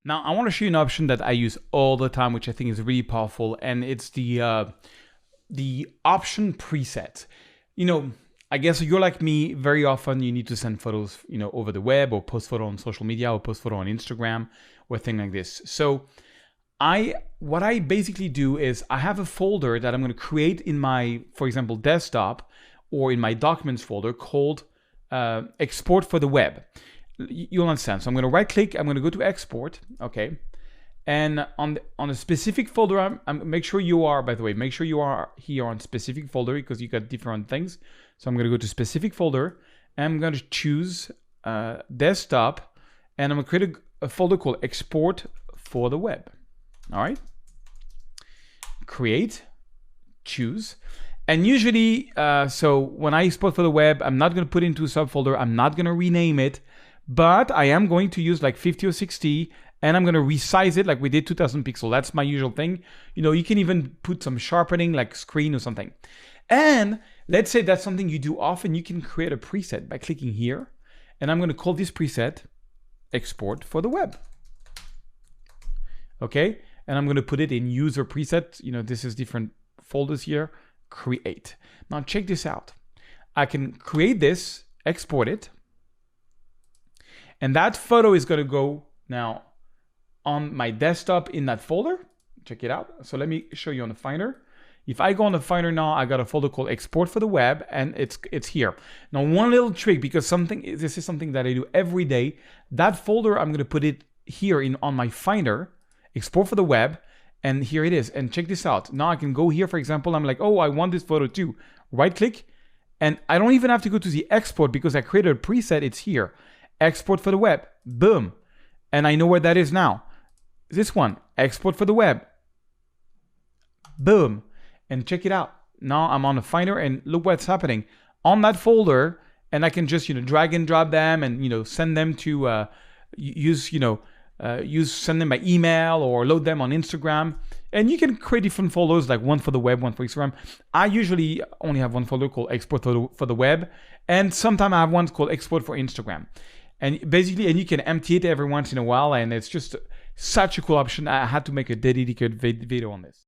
Now, I want to show you an option that I use all the time, which I think is really powerful, and it's the option preset. You know, I guess you're like me, very often you need to send photos, over the web, or post photo on social media, or post photo on Instagram, or thing like this. So what I basically do is I have a folder that I'm going to create in my, for example, desktop, or in my documents folder called export for the web. You'll understand. So I'm going to right click, I'm going to go to export, okay? And on a specific folder, make sure you are, by the way, make sure you are here on specific folder, because you got different things. So I'm going to go to specific folder, and I'm going to choose desktop, and I'm going to create a folder called export for the web. All right. Create, choose. And usually, so when I export for the web, I'm not going to put it into a subfolder. I'm not going to rename it, but I am going to use like 50 or 60, and I'm going to resize it like we did 2000 pixel. That's my usual thing. You can even put some sharpening like screen or something. And let's say that's something you do often. You can create a preset by clicking here, and I'm going to call this preset export for the web. Okay. And I'm going to put it in user preset. This is different folders here. Create. Now check this out. I can create this, export it, and that photo is going to go now on my desktop in that folder. Check it out. So let me show you on the Finder. If I go on the Finder now, I got a folder called export for the web, and it's here. Now, one little trick, because this is something that I do every day. That folder, I'm going to put it here on my Finder, export for the web, and here it is. And check this out. Now I can go here, for example, I'm like, oh, I want this photo too. Right click, and I don't even have to go to the export because I created a preset. It's here. Export for the web. Boom. And I know where that is now. This one, export for the web. Boom. And check it out. Now I'm on the Finder, and look what's happening on that folder. And I can just, drag and drop them, and, send them to send them by email or load them on Instagram. And you can create different folders, like one for the web, one for Instagram. I usually only have one folder called export for the web. And sometimes I have one called export for Instagram. And basically, you can empty it every once in a while. And it's just such a cool option. I had to make a dedicated video on this.